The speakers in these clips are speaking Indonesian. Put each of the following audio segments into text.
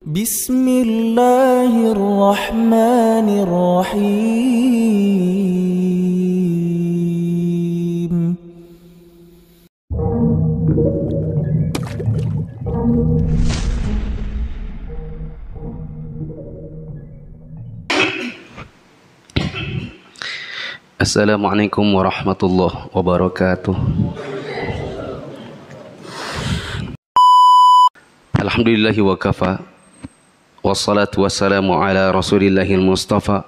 Bismillahirrahmanirrahim. Assalamualaikum warahmatullahi wabarakatuh. Alhamdulillahi wa kafa, wassalatu wassalamu ala rasulillahil mustafa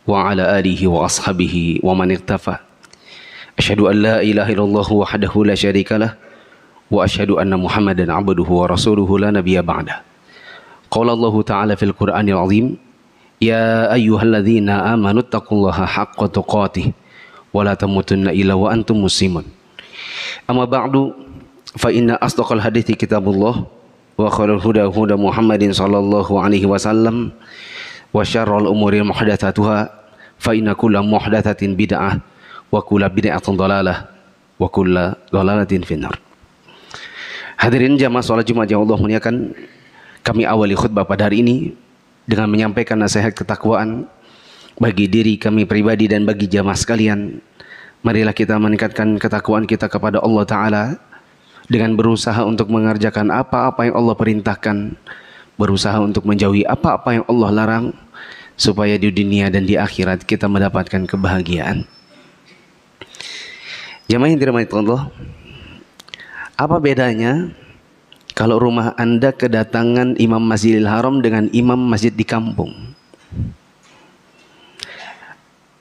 wa ala alihi wa ashabihi wa man iktafa. Asyhadu an la ilaha illallah wahdahu la syarikalah wa asyhadu anna muhammadan abduhu wa rasuluhu la nabiyya ba'dah. Qala Allah ta'ala fil Qur'anil azim, ya ayyuhalladzina amanu taqullaha haqqa tuqatih wa la tamutunna illa wa antum muslimun. Amma ba'du, fa inna asdaqal hadithi kitabullah wa khairul huda huda Muhammadin sallallahu alaihi wasallam wa syarrul umuri muhdatsatuha fa inna kulla muhdatsatin bid'ah wa kulla bid'atin dhalalah wa kulla dhalalatin finnar. Hadirin jamaah salat Jumat yang Allah muliakan, kami awali khutbah pada hari ini dengan menyampaikan nasihat ketakwaan bagi diri kami pribadi dan bagi jamaah sekalian. Marilah kita meningkatkan ketakwaan kita kepada Allah Ta'ala dengan berusaha untuk mengerjakan apa-apa yang Allah perintahkan, berusaha untuk menjauhi apa-apa yang Allah larang, supaya di dunia dan di akhirat kita mendapatkan kebahagiaan. Jamaah yang dirahmati Allah, apa bedanya kalau rumah Anda kedatangan imam Masjidil Haram dengan imam masjid di kampung?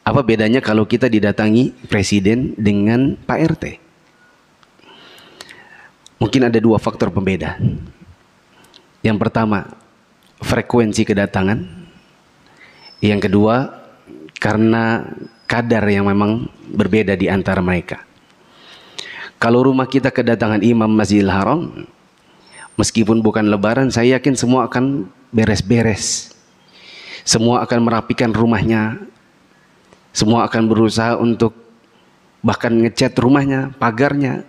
Apa bedanya kalau kita didatangi presiden dengan Pak RT? Mungkin ada dua faktor pembeda. Yang pertama, frekuensi kedatangan. Yang kedua, karena kadar yang memang berbeda di antara mereka. Kalau rumah kita kedatangan imam Masjidil Haram, meskipun bukan lebaran, saya yakin semua akan beres-beres. Semua akan merapikan rumahnya. Semua akan berusaha untuk bahkan ngecat rumahnya, pagarnya.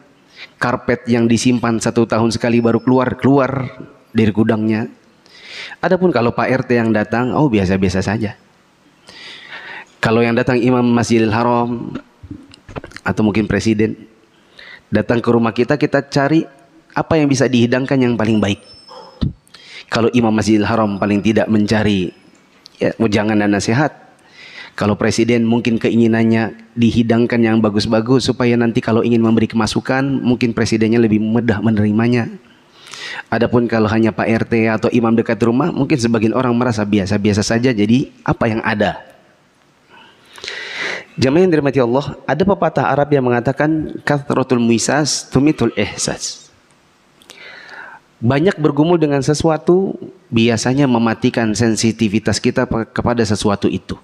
Karpet yang disimpan 1 tahun sekali baru keluar dari gudangnya. Adapun kalau Pak RT yang datang, oh biasa-biasa saja. Kalau yang datang imam Masjidil Haram atau mungkin presiden datang ke rumah kita, kita cari apa yang bisa dihidangkan yang paling baik. Kalau imam Masjidil Haram paling tidak mencari ujangan dan nasihat. Kalau presiden mungkin keinginannya dihidangkan yang bagus-bagus supaya nanti kalau ingin memberi kemasukan mungkin presidennya lebih mudah menerimanya. Adapun kalau hanya Pak RT atau imam dekat rumah, mungkin sebagian orang merasa biasa-biasa saja, jadi apa yang ada. Jamaah yang dirahmati Allah, ada pepatah Arab yang mengatakan kathratul muisas tumitul ihsas. Banyak bergumul dengan sesuatu biasanya mematikan sensitivitas kita kepada sesuatu itu.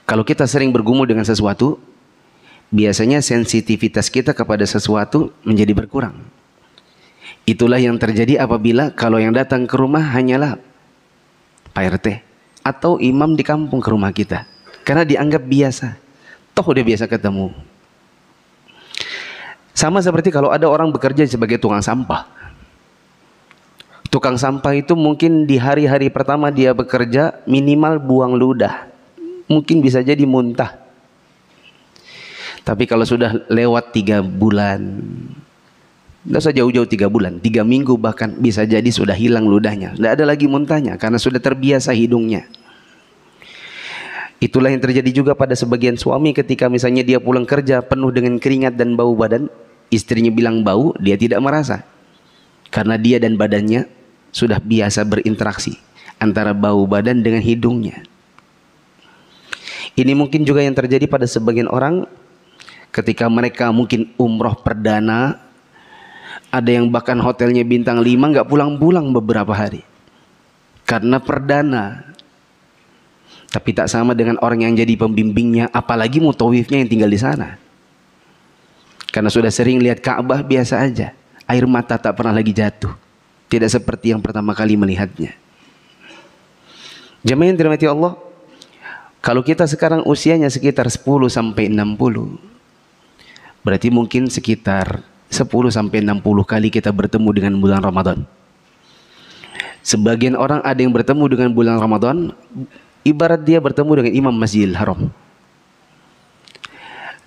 Kalau kita sering bergumul dengan sesuatu, biasanya sensitivitas kita kepada sesuatu menjadi berkurang. Itulah yang terjadi apabila kalau yang datang ke rumah hanyalah Pak RT atau imam di kampung ke rumah kita. Karena dianggap biasa. Toh udah biasa ketemu. Sama seperti kalau ada orang bekerja sebagai tukang sampah. Tukang sampah itu mungkin di hari-hari pertama dia bekerja minimal buang ludah. Mungkin bisa jadi muntah. Tapi kalau sudah lewat 3 bulan, tidak usah jauh-jauh 3 bulan, 3 minggu bahkan bisa jadi sudah hilang ludahnya. Tidak ada lagi muntahnya karena sudah terbiasa hidungnya. Itulah yang terjadi juga pada sebagian suami ketika misalnya dia pulang kerja penuh dengan keringat dan bau badan. Istrinya bilang bau, dia tidak merasa. Karena dia dan badannya sudah biasa berinteraksi antara bau badan dengan hidungnya. Ini mungkin juga yang terjadi pada sebagian orang ketika mereka mungkin umroh perdana. Ada yang bahkan hotelnya bintang 5 nggak pulang-pulang beberapa hari. Karena perdana. Tapi tak sama dengan orang yang jadi pembimbingnya, apalagi mutawifnya yang tinggal di sana. Karena sudah sering lihat Ka'bah biasa aja. Air mata tak pernah lagi jatuh. Tidak seperti yang pertama kali melihatnya. Jamaah yang dirahmati Allah, kalau kita sekarang usianya sekitar 10 sampai 60, berarti mungkin sekitar 10 sampai 60 kali kita bertemu dengan bulan Ramadan. Sebagian orang ada yang bertemu dengan bulan Ramadan ibarat dia bertemu dengan imam Masjidil Haram.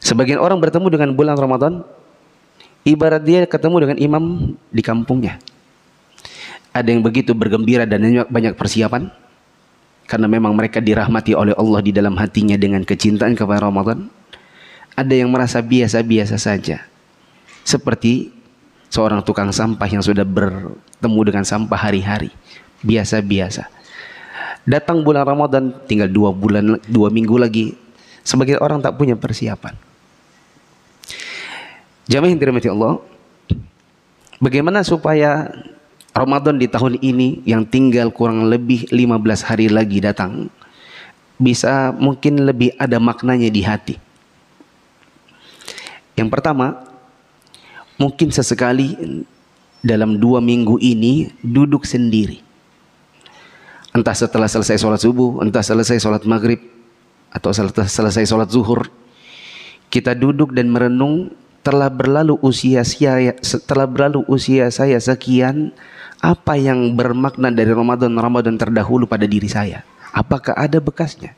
Sebagian orang bertemu dengan bulan Ramadan ibarat dia ketemu dengan imam di kampungnya. Ada yang begitu bergembira dan banyak persiapan karena memang mereka dirahmati oleh Allah di dalam hatinya dengan kecintaan kepada Ramadan. Ada yang merasa biasa-biasa saja, seperti seorang tukang sampah yang sudah bertemu dengan sampah hari-hari, biasa-biasa. Datang bulan Ramadan, tinggal 2 minggu lagi, sebagian orang tak punya persiapan. Jamaah yang dirahmati Allah, bagaimana supaya Ramadan di tahun ini yang tinggal kurang lebih 15 hari lagi datang bisa mungkin lebih ada maknanya di hati? Yang pertama, mungkin sesekali dalam 2 minggu ini duduk sendiri. Entah setelah selesai sholat subuh, entah selesai sholat maghrib, atau selesai sholat zuhur, kita duduk dan merenung, telah berlalu usia saya sekian, apa yang bermakna dari Ramadan terdahulu pada diri saya? Apakah ada bekasnya?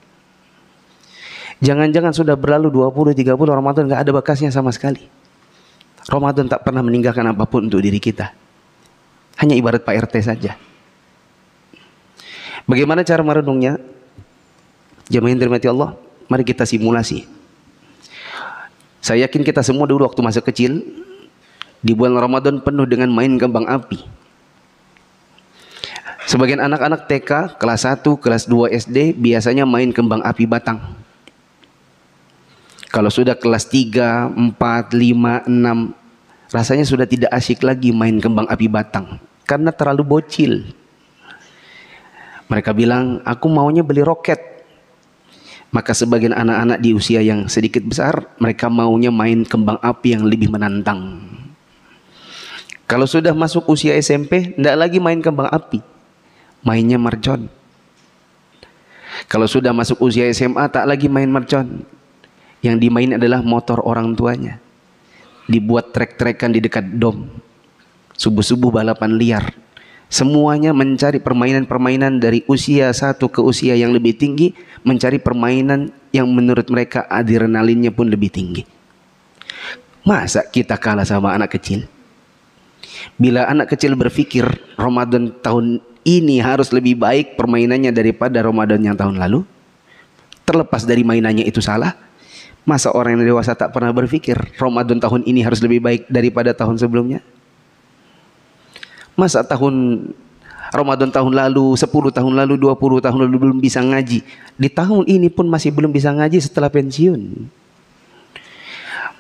Jangan-jangan sudah berlalu 20-30 Ramadan gak ada bekasnya sama sekali. Ramadan tak pernah meninggalkan apapun untuk diri kita. Hanya ibarat Pak RT saja. Bagaimana cara merenungnya? Jamaah yang dirahmati Allah, mari kita simulasi. Saya yakin kita semua dulu waktu masa kecil di bulan Ramadan penuh dengan main kembang api. Sebagian anak-anak TK kelas 1, kelas 2 SD biasanya main kembang api batang. Kalau sudah kelas 3, 4, 5, 6, rasanya sudah tidak asyik lagi main kembang api batang karena terlalu bocil. Mereka bilang, aku maunya beli roket. Maka sebagian anak-anak di usia yang sedikit besar, mereka maunya main kembang api yang lebih menantang. Kalau sudah masuk usia SMP, tidak lagi main kembang api, mainnya mercon. Kalau sudah masuk usia SMA, tak lagi main mercon. Yang dimain adalah motor orang tuanya. Dibuat trek-trekan di dekat dom. Subuh-subuh balapan liar. Semuanya mencari permainan-permainan dari usia 1 ke usia yang lebih tinggi. Mencari permainan yang menurut mereka adrenalinnya pun lebih tinggi. Masa kita kalah sama anak kecil? Bila anak kecil berpikir Ramadan tahun ini harus lebih baik permainannya daripada Ramadan yang tahun lalu, terlepas dari mainannya itu salah, masa orang yang dewasa tak pernah berpikir Ramadan tahun ini harus lebih baik daripada tahun sebelumnya? Masa Ramadan tahun lalu, 10 tahun lalu, 20 tahun lalu belum bisa ngaji, di tahun ini pun masih belum bisa ngaji setelah pensiun?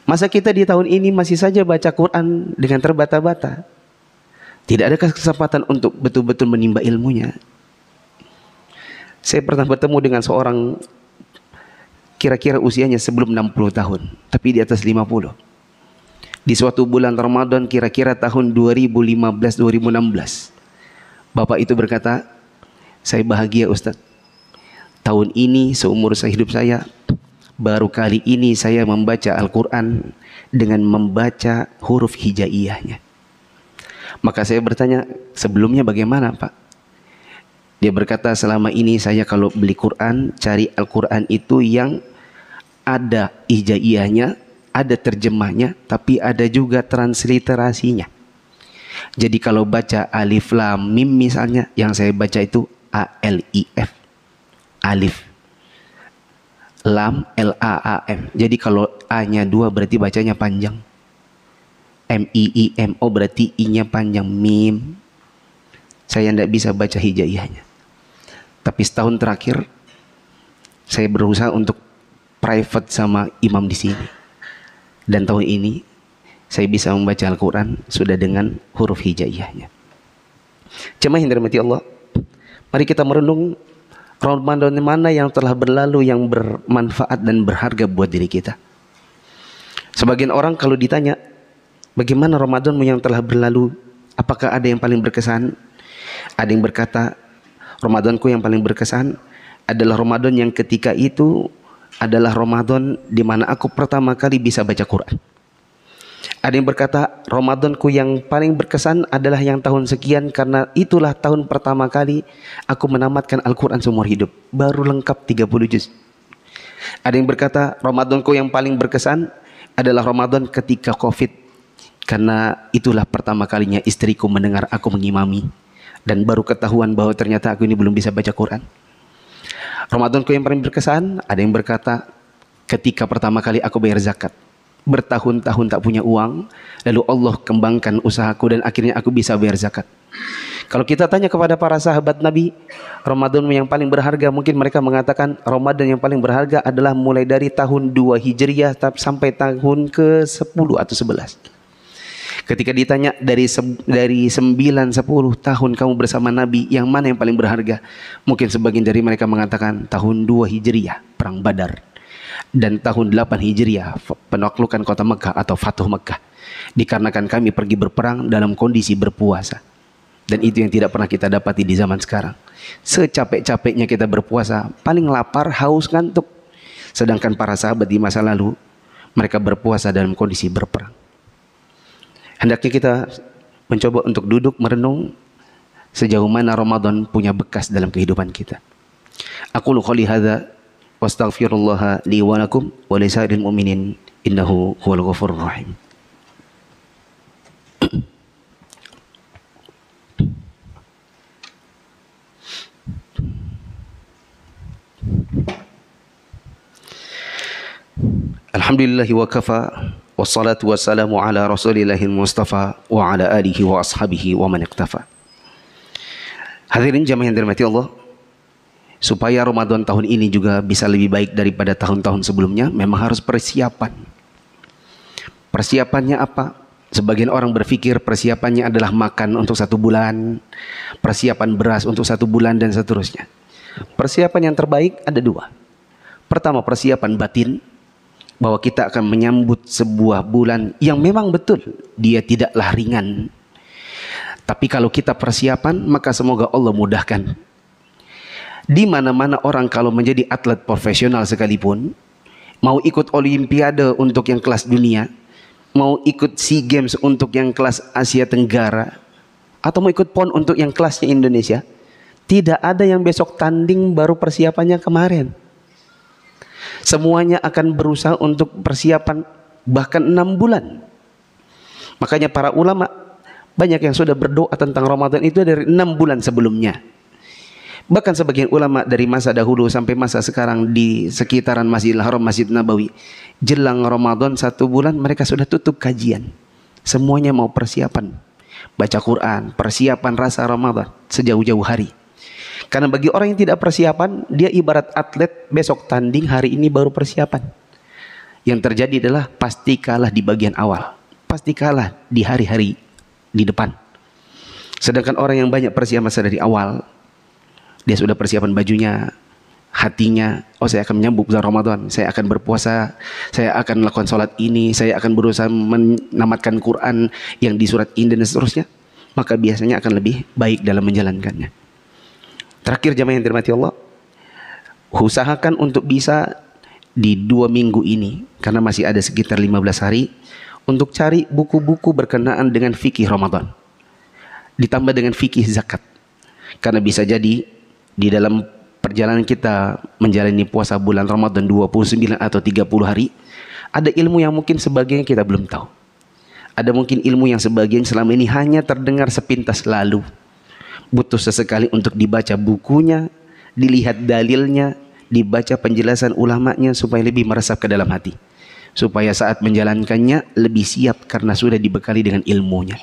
Masa kita di tahun ini masih saja baca Quran dengan terbata-bata? Tidak ada kesempatan untuk betul-betul menimba ilmunya. Saya pernah bertemu dengan seorang kira-kira usianya sebelum 60 tahun, tapi di atas 50. Di suatu bulan Ramadan kira-kira tahun 2015-2016. Bapak itu berkata, saya bahagia Ustaz. Tahun ini seumur hidup saya, baru kali ini saya membaca Al-Quran dengan membaca huruf hijaiyahnya. Maka saya bertanya, sebelumnya bagaimana Pak? Dia berkata, selama ini saya kalau beli Quran, cari Al-Quran itu yang ada hijaiyahnya, ada terjemahnya, tapi ada juga transliterasinya. Jadi kalau baca alif lam mim misalnya, yang saya baca itu A-L-I-F, alif, lam, L-A-A-M. Jadi kalau A-nya 2 berarti bacanya panjang. M-I-I-M-O berarti I-nya panjang, mim. Saya tidak bisa baca hijaiyahnya. Tapi setahun terakhir saya berusaha untuk private sama imam di sini. Dan tahun ini saya bisa membaca Al-Quran sudah dengan huruf hijaiyahnya. Jemaah yang dirahmati Allah, mari kita merenung Ramadan mana yang telah berlalu yang bermanfaat dan berharga buat diri kita. Sebagian orang kalau ditanya, bagaimana Ramadanmu yang telah berlalu? Apakah ada yang paling berkesan? Ada yang berkata, Ramadanku yang paling berkesan adalah Ramadan yang ketika itu adalah Ramadan di mana aku pertama kali bisa baca Quran. Ada yang berkata, Ramadanku yang paling berkesan adalah yang tahun sekian karena itulah tahun pertama kali aku menamatkan Al-Quran seumur hidup. Baru lengkap 30 juz. Ada yang berkata, Ramadanku yang paling berkesan adalah Ramadan ketika Covid. Karena itulah pertama kalinya istriku mendengar aku mengimami. Dan baru ketahuan bahwa ternyata aku ini belum bisa baca Quran. Ramadanku yang paling berkesan, ada yang berkata, ketika pertama kali aku bayar zakat. Bertahun-tahun tak punya uang, lalu Allah kembangkan usahaku dan akhirnya aku bisa bayar zakat. Kalau kita tanya kepada para sahabat Nabi, Ramadan yang paling berharga, mungkin mereka mengatakan Ramadan yang paling berharga adalah mulai dari tahun 2 Hijriah sampai tahun ke-10 atau 11. Ketika ditanya dari 9-10 tahun kamu bersama Nabi, yang mana yang paling berharga? Mungkin sebagian dari mereka mengatakan tahun 2 Hijriah, Perang Badar. Dan tahun 8 Hijriah, penaklukan kota Mekah atau Fatuh Mekah. Dikarenakan kami pergi berperang dalam kondisi berpuasa. Dan itu yang tidak pernah kita dapati di zaman sekarang. Secapek-capeknya kita berpuasa, paling lapar, haus, ngantuk. Sedangkan para sahabat di masa lalu, mereka berpuasa dalam kondisi berperang. Hendaknya kita mencoba untuk duduk merenung sejauh mana Ramadan punya bekas dalam kehidupan kita. Aqulu qouli hadza wa astaghfirullah li wa lakum wa li sa'iril mu'minin innahu huwal ghafurur rahim. Alhamdulillahi wa kafa wassalatu wassalamu ala rasulillahil mustafa wa ala alihi wa ashabihi wa man iktafa. Hadirin jamaah yang dirahmati Allah, supaya Ramadan tahun ini juga bisa lebih baik daripada tahun-tahun sebelumnya, memang harus persiapan. Persiapannya apa? Sebagian orang berpikir persiapannya adalah makan untuk 1 bulan, persiapan beras untuk 1 bulan dan seterusnya. Persiapan yang terbaik ada 2. Pertama, persiapan batin, bahwa kita akan menyambut sebuah bulan yang memang betul dia tidaklah ringan. Tapi kalau kita persiapan, maka semoga Allah mudahkan. Di mana-mana orang kalau menjadi atlet profesional sekalipun, mau ikut olimpiade untuk yang kelas dunia, mau ikut SEA Games untuk yang kelas Asia Tenggara, atau mau ikut PON untuk yang kelasnya Indonesia, tidak ada yang besok tanding baru persiapannya kemarin. Semuanya akan berusaha untuk persiapan bahkan 6 bulan. Makanya para ulama banyak yang sudah berdoa tentang Ramadan itu dari 6 bulan sebelumnya. Bahkan sebagian ulama dari masa dahulu sampai masa sekarang di sekitaran Masjidil Haram, Masjid Nabawi, jelang Ramadan 1 bulan mereka sudah tutup kajian. Semuanya mau persiapan baca Quran, persiapan rasa Ramadan sejauh-jauh hari. Karena bagi orang yang tidak persiapan, dia ibarat atlet besok tanding, hari ini baru persiapan. Yang terjadi adalah pasti kalah di bagian awal, pasti kalah di hari-hari di depan. Sedangkan orang yang banyak persiapan dari awal, dia sudah persiapan bajunya, hatinya, oh saya akan menyambut bulan Ramadan, saya akan berpuasa, saya akan melakukan sholat ini, saya akan berusaha menamatkan Quran yang di surat ini dan seterusnya, maka biasanya akan lebih baik dalam menjalankannya. Terakhir jamaah yang dirahmati Allah, usahakan untuk bisa di 2 minggu ini, karena masih ada sekitar 15 hari, untuk cari buku-buku berkenaan dengan fikih Ramadan, ditambah dengan fikih zakat. Karena bisa jadi di dalam perjalanan kita menjalani puasa bulan Ramadan 29 atau 30 hari, ada ilmu yang mungkin sebagian kita belum tahu. Ada mungkin ilmu yang sebagian selama ini hanya terdengar sepintas lalu. Butuh sesekali untuk dibaca bukunya, dilihat dalilnya, dibaca penjelasan ulamanya supaya lebih meresap ke dalam hati. Supaya saat menjalankannya lebih siap karena sudah dibekali dengan ilmunya.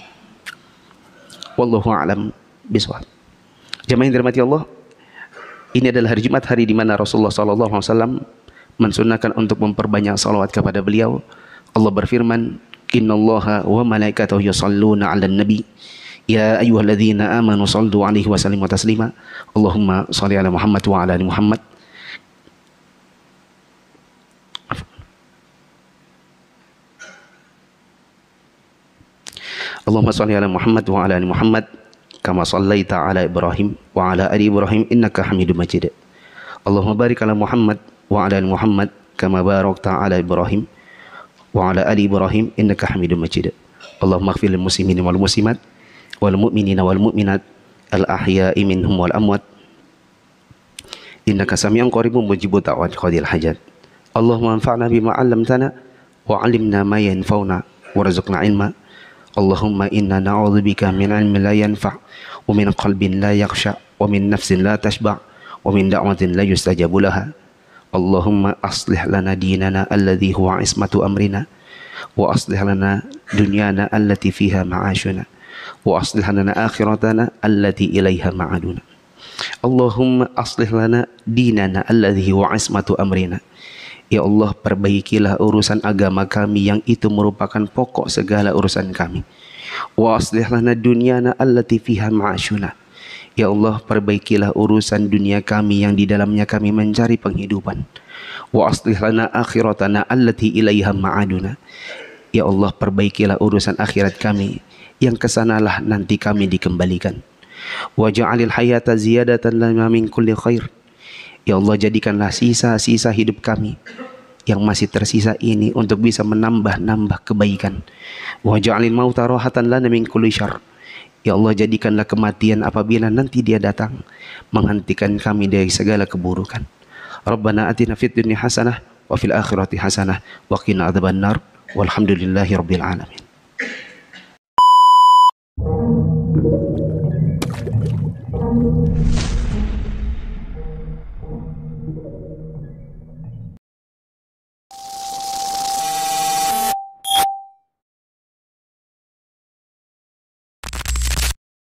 Wallahu a'lam bishawab. Jamaah yang dirahmati Allah, ini adalah hari Jumat, hari di mana Rasulullah SAW mensunnahkan untuk memperbanyak salawat kepada beliau. Allah berfirman, Innallaha wa malaikatahu yusalluna 'alan nabi. Ya ayyuhalladzina amanu shallu 'alaihi wa sallimu taslima. Allahumma shalli 'ala Muhammad wa 'ala ali Muhammad. Allahumma shalli 'ala Muhammad wa 'ala ali Muhammad kama shallaita 'ala Ibrahim wa 'ala ali Ibrahim innaka Hamidum Majid. Allahumma barik 'ala Muhammad wa 'ala ali Muhammad kama barakta 'ala Ibrahim wa ala ali Ibrahim innaka Hamidum Majid. Allahumma ighfir lil muslimin wal muslimat wal mu'minina wal mu'minat al ahya'i minhum wal amwat innaka sami'un qaribun mujibud da'wat qadil hajat. Allahumma anfa'na bima 'allamtana wa 'allimna ma yanfa'una warzuqna ilma. Allahumma inna na'udzubika min 'ilmin la yanfa' wa min qalbin la yakhsha wa min nafsin la tashba' wa min da'watin la yustajabu laha. Allahumma aslih lana dinana alladhi huwa ismatu amrina wa aslih lana dunyana allati fiha ma'ashuna wa aslih lana akhiratana allati ilaiha ma'aduna. Allahumma aslih lana dinana alladhi huwa ismatu amrina. Ya Allah, perbaikilah urusan agama kami yang itu merupakan pokok segala urusan kami. Wa aslih lana dunyana allati fiha ma'ashuna. Ya Allah, perbaikilah urusan dunia kami yang di dalamnya kami mencari penghidupan. Wa aslih lana akhiratana allati ilaiha ma'aduna. Ya Allah, perbaikilah urusan akhirat kami yang kesanalah nanti kami dikembalikan. Wa ja'alil hayata ziyadatan lana min kulli khair. Ya Allah, jadikanlah sisa-sisa hidup kami yang masih tersisa ini untuk bisa menambah-nambah kebaikan. Wa ja'alil mauta rahatan lana min kulli syarr. Ya Allah, jadikanlah kematian apabila nanti dia datang menghentikan kami dari segala keburukan. Rabbana atina fid dunya hasanah wa fil akhirati hasanah wa qina adzabannar. Walhamdulillahi rabbil alamin.